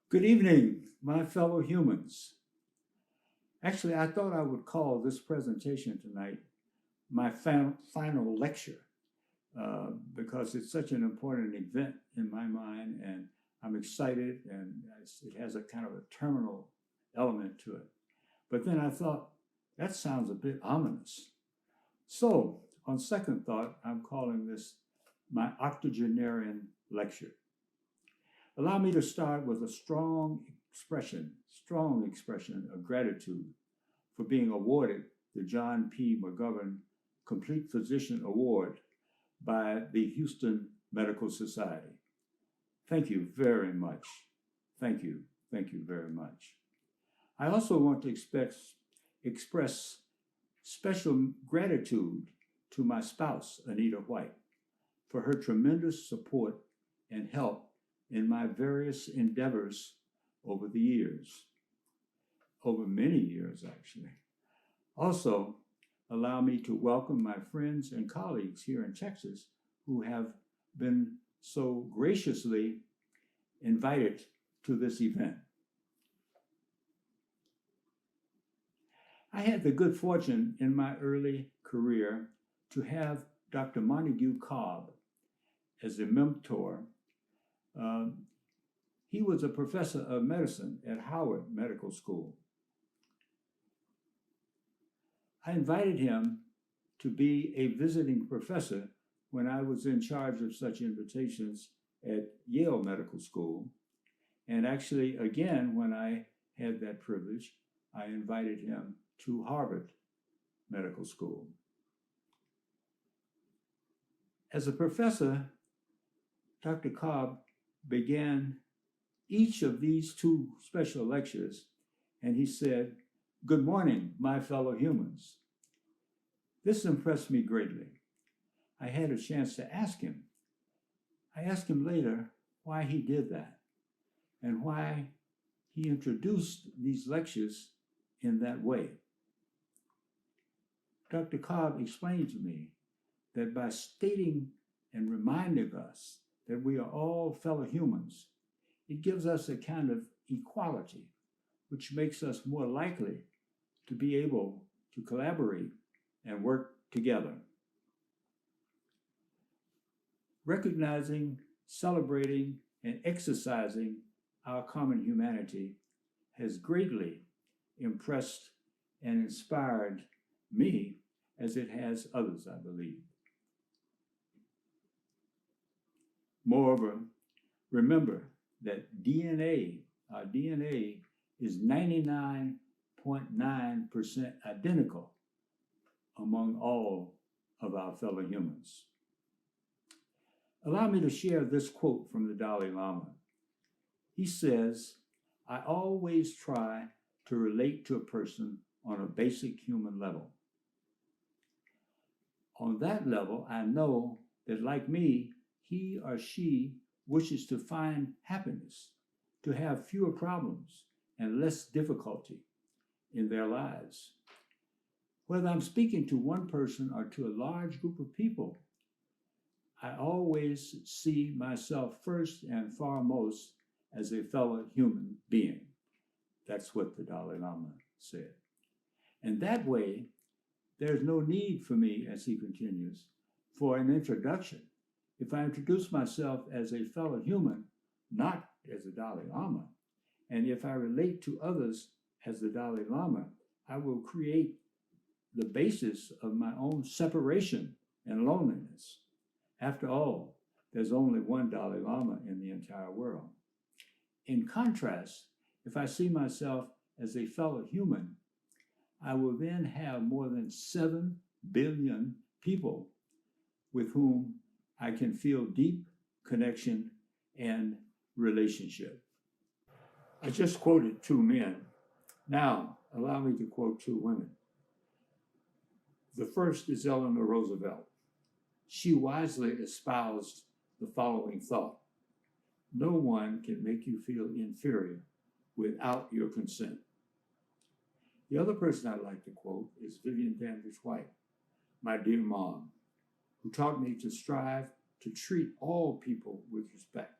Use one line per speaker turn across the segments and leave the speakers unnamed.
Good evening, my fellow humans. Actually, I thought I would call this presentation tonight my final lecture because it's such an important event in my mind, and I'm excited, and it has a kind of a terminal element to it. But then I thought, that sounds a bit ominous. So, on second thought, I'm calling this my octogenarian lecture. Allow me to start with a strong expression of gratitude for being awarded the John P. McGovern Compleat Physician Award by the Houston Medical Society. Thank you very much. Thank you very much. I also want to express special gratitude to my spouse, Anita White, for her tremendous support and help in my various endeavors over the years, over many years actually. Also, allow me to welcome my friends and colleagues here in Texas who have been so graciously invited to this event. I had the good fortune in my early career to have Dr. Montague Cobb as a mentor. He was a professor of medicine at Howard Medical School. I invited him to be a visiting professor when I was in charge of such invitations at Yale Medical School. And actually, again, when I had that privilege, I invited him to Harvard Medical School. As a professor, Dr. Cobb began each of these two special lectures, and he said, "Good morning, my fellow humans." This impressed me greatly. I had a chance to ask him. I asked him later why he did that and why he introduced these lectures in that way. Dr. Cobb explained to me that by stating and reminding us that we are all fellow humans, it gives us a kind of equality, which makes us more likely to be able to collaborate and work together. Recognizing, celebrating, and exercising our common humanity has greatly impressed and inspired me, as it has others, I believe. Moreover, remember that our DNA is 99.9% identical among all of our fellow humans. Allow me to share this quote from the Dalai Lama. He says, "I always try to relate to a person on a basic human level. On that level, I know that like me, he or she wishes to find happiness, to have fewer problems and less difficulty in their lives. Whether I'm speaking to one person or to a large group of people, I always see myself first and foremost as a fellow human being." That's what the Dalai Lama said. And that way, there's no need for me, as he continues, for an introduction. If I introduce myself as a fellow human, not as the Dalai Lama, and if I relate to others as the Dalai Lama, I will create the basis of my own separation and loneliness. After all, there's only one Dalai Lama in the entire world. In contrast, if I see myself as a fellow human, I will then have more than 7 billion people with whom I can feel deep connection and relationship. I just quoted 2 men. Now, allow me to quote 2 women. The first is Eleanor Roosevelt. She wisely espoused the following thought: "No one can make you feel inferior without your consent." The other person I'd like to quote is Vivian Dandridge White, my dear mom, who taught me to strive to treat all people with respect.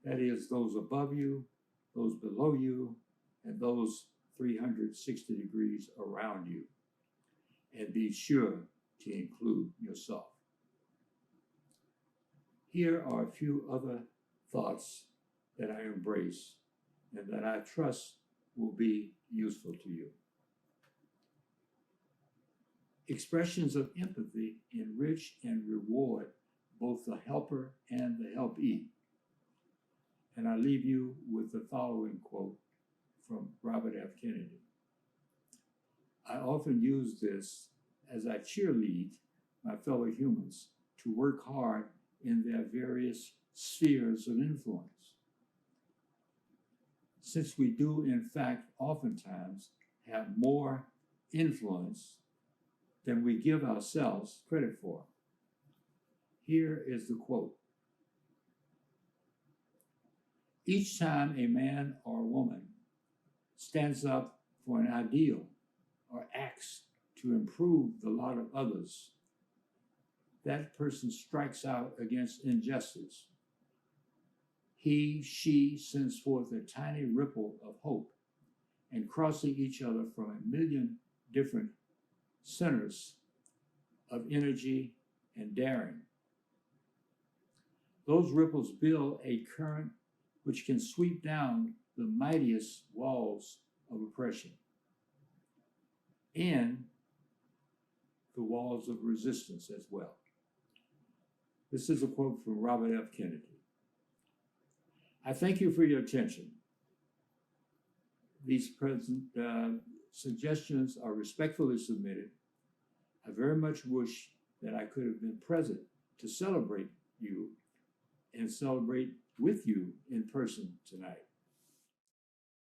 That is, those above you, those below you, and those 360 degrees around you. And be sure to include yourself. Here are a few other thoughts that I embrace and that I trust will be useful to you. Expressions of empathy enrich and reward both the helper and the helpee. And I leave you with the following quote from Robert F. Kennedy. I often use this as I cheerlead my fellow humans to work hard in their various spheres of influence. Since we do, in fact, oftentimes have more influence than we give ourselves credit for. Here is the quote. Each time a man or a woman stands up for an ideal or acts to improve the lot of others, that person strikes out against injustice. He, she sends forth a tiny ripple of hope, and crossing each other from a million different centers of energy and daring. Those ripples build a current which can sweep down the mightiest walls of oppression and the walls of resistance as well. This is a quote from Robert F. Kennedy. I thank you for your attention. These present suggestions are respectfully submitted. I very much wish that I could have been present to celebrate you and celebrate with you in person tonight.